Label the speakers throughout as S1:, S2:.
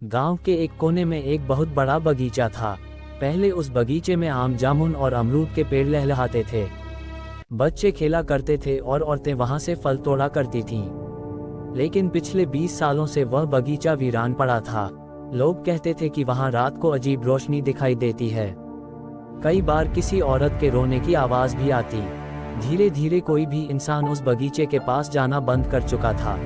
S1: गांव के एक कोने में एक बहुत बड़ा बगीचा था। पहले उस बगीचे में आम, जामुन और अमरूद के पेड़ लहलहाते थे। बच्चे खेला करते थे और औरतें वहां से फल तोड़ा करती थीं। लेकिन पिछले 20 सालों से वह बगीचा वीरान पड़ा था। लोग कहते थे कि वहां रात को अजीब रोशनी दिखाई देती है। कई बार किसी औरत के रोने की आवाज भी आती। धीरे धीरे कोई भी इंसान उस बगीचे के पास जाना बंद कर चुका था।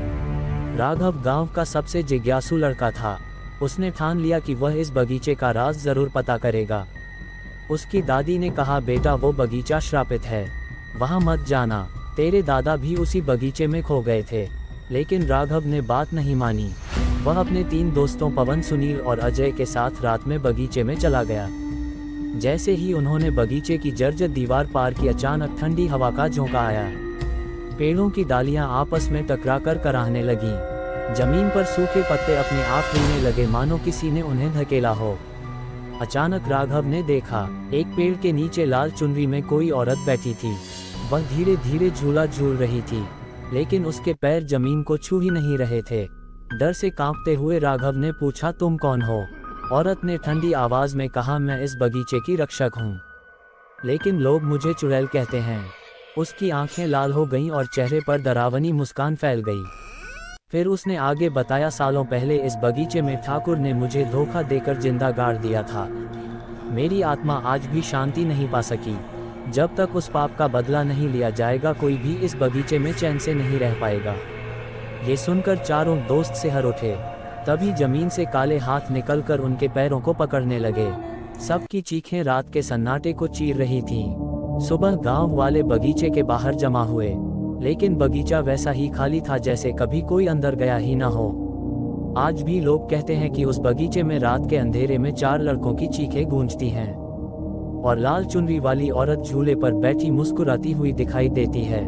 S1: राघव गांव का सबसे जिज्ञासु लड़का था। उसने ठान लिया कि वह इस बगीचे का राज जरूर पता करेगा। उसकी दादी ने कहा, बेटा वो बगीचा श्रापित है, वहां मत जाना। तेरे दादा भी उसी बगीचे में खो गए थे। लेकिन राघव ने बात नहीं मानी। वह अपने 3 दोस्तों पवन, सुनील और अजय के साथ रात में बगीचे में चला गया। जैसे ही उन्होंने बगीचे की जर्जर दीवार पार की, अचानक ठंडी हवा का झोंका आया। पेड़ों की डालियां आपस में टकराकर कराहने लगीं। जमीन पर सूखे पत्ते अपने आप हिलने लगे, मानो किसी ने उन्हें धकेला हो। अचानक राघव ने देखा, एक पेड़ के नीचे लाल चुनरी में कोई औरत बैठी थी। वह धीरे धीरे झूला झूल रही थी, लेकिन उसके पैर जमीन को छू ही नहीं रहे थे। डर से कांपते हुए राघव ने पूछा, तुम कौन हो? औरत ने ठंडी आवाज में कहा, मैं इस बगीचे की रक्षक हूँ, लेकिन लोग मुझे चुड़ैल कहते हैं। उसकी आंखें लाल हो गईं और चेहरे पर डरावनी मुस्कान फैल गई। फिर उसने आगे बताया, सालों पहले इस बगीचे में ठाकुर ने मुझे धोखा देकर जिंदा गाड़ दिया था। मेरी आत्मा आज भी शांति नहीं पा सकी। जब तक उस पाप का बदला नहीं लिया जाएगा, कोई भी इस बगीचे में चैन से नहीं रह पाएगा। ये सुनकर चारों दोस्त सिहर उठे। तभी जमीन से काले हाथ निकलकर उनके पैरों को पकड़ने लगे। सबकी चीखें रात के सन्नाटे को चीर रही थीं। सुबह गांव वाले बगीचे के बाहर जमा हुए, लेकिन बगीचा वैसा ही खाली था जैसे कभी कोई अंदर गया ही ना हो। आज भी लोग कहते हैं कि उस बगीचे में रात के अंधेरे में 4 लड़कों की चीखें गूंजती हैं और लाल चुनरी वाली औरत झूले पर बैठी मुस्कुराती हुई दिखाई देती है।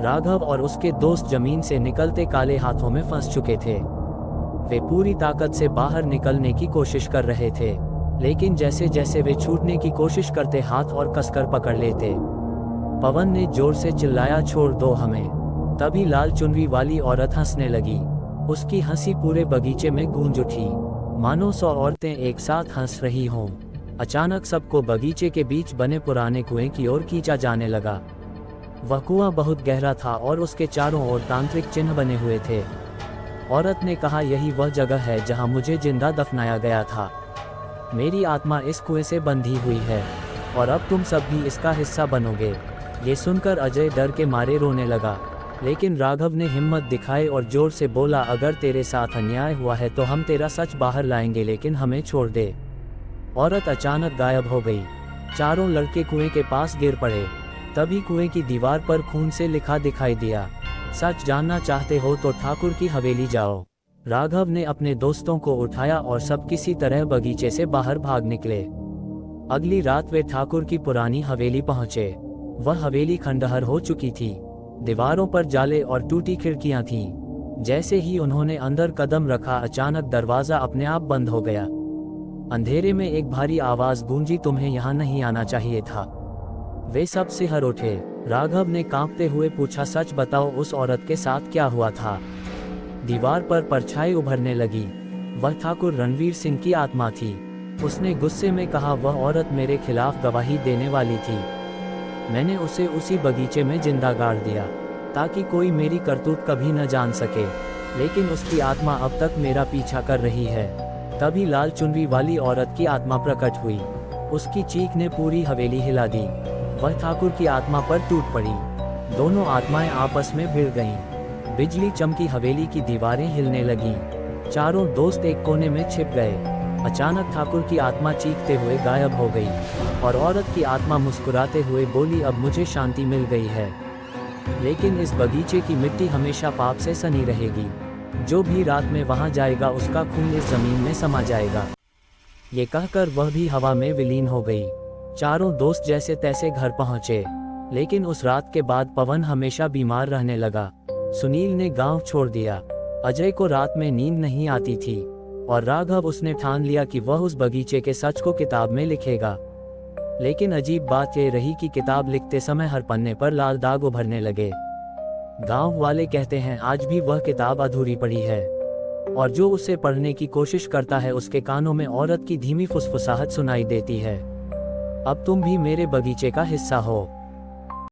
S1: राघव और उसके दोस्त जमीन से निकलते काले हाथों में फंस चुके थे। वे पूरी ताकत से बाहर निकलने की कोशिश कर रहे थे, लेकिन जैसे जैसे वे छूटने की कोशिश करते, हाथ और कसकर पकड़ लेते। पवन ने जोर से चिल्लाया, छोड़ दो हमें। तभी लाल चुनरी वाली औरत हंसने लगी। उसकी हंसी पूरे बगीचे में गूंज उठी, मानो 100 औरतें एक साथ हंस रही हों। अचानक सबको बगीचे के बीच बने पुराने कुएं की ओर खींचा जाने लगा। वह कुआं बहुत गहरा था और उसके चारों ओर तांत्रिक चिन्ह बने हुए थे। औरत ने कहा, यही वह जगह है जहां मुझे जिंदा दफनाया गया था। मेरी आत्मा इस कुएं से बंधी हुई है और अब तुम सब भी इसका हिस्सा बनोगे। ये सुनकर अजय डर के मारे रोने लगा, लेकिन राघव ने हिम्मत दिखाई और जोर से बोला, अगर तेरे साथ अन्याय हुआ है तो हम तेरा सच बाहर लाएंगे, लेकिन हमें छोड़ दे। औरत अचानक गायब हो गई। चारों लड़के कुएं के पास गिर पड़े। तभी कुएं की दीवार पर खून से लिखा दिखाई दिया, सच जानना चाहते हो तो ठाकुर की हवेली जाओ। राघव ने अपने दोस्तों को उठाया और सब किसी तरह बगीचे से बाहर भाग निकले। अगली रात वे ठाकुर की पुरानी हवेली पहुंचे। वह हवेली खंडहर हो चुकी थी। दीवारों पर जाले और टूटी खिड़कियां थीं। जैसे ही उन्होंने अंदर कदम रखा, अचानक दरवाजा अपने आप बंद हो गया। अंधेरे में एक भारी आवाज गूंजी, तुम्हें यहाँ नहीं आना चाहिए था। वे सब सिहर उठे। राघव ने कांपते हुए पूछा, सच बताओ, उस औरत के साथ क्या हुआ था? दीवार पर परछाई उभरने लगी। वह ठाकुर रणवीर सिंह की आत्मा थी। उसने गुस्से में कहा, वह औरत मेरे खिलाफ गवाही देने वाली थी। मैंने उसे उसी बगीचे में जिंदा गाड़ दिया ताकि कोई मेरी करतूत कभी न जान सके, लेकिन उसकी आत्मा अब तक मेरा पीछा कर रही है। तभी लाल चुनरी वाली औरत की आत्मा प्रकट हुई। उसकी चीख ने पूरी हवेली हिला दी। वह ठाकुर की आत्मा पर टूट पड़ी। दोनों आत्माएं आपस में भिड़ गईं। बिजली चमकी, हवेली की दीवारें हिलने लगीं। चारों दोस्त एक कोने में छिप गए। अचानक ठाकुर की आत्मा चीखते हुए गायब हो गई और औरत की आत्मा मुस्कुराते हुए बोली, अब मुझे शांति मिल गई है, लेकिन इस बगीचे की मिट्टी हमेशा पाप से सनी रहेगी। जो भी रात में वहां जाएगा उसका खून इस जमीन में समा जाएगा। ये कहकर वह भी हवा में विलीन हो गई। चारों दोस्त जैसे तैसे घर पहुंचे, लेकिन उस रात के बाद पवन हमेशा बीमार रहने लगा। सुनील ने गांव छोड़ दिया। अजय को रात में नींद नहीं आती थी और राघव, उसने ठान लिया कि वह उस बगीचे के सच को किताब में लिखेगा। लेकिन अजीब बात यह रही कि किताब लिखते समय हर पन्ने पर लाल दाग उभरने लगे। गांव वाले कहते हैं आज भी वह किताब अधूरी पड़ी है। और जो उसे पढ़ने की कोशिश करता है उसके कानों में औरत की धीमी फुसफुसाहट सुनाई देती है। अब तुम भी मेरे बगीचे का हिस्सा हो।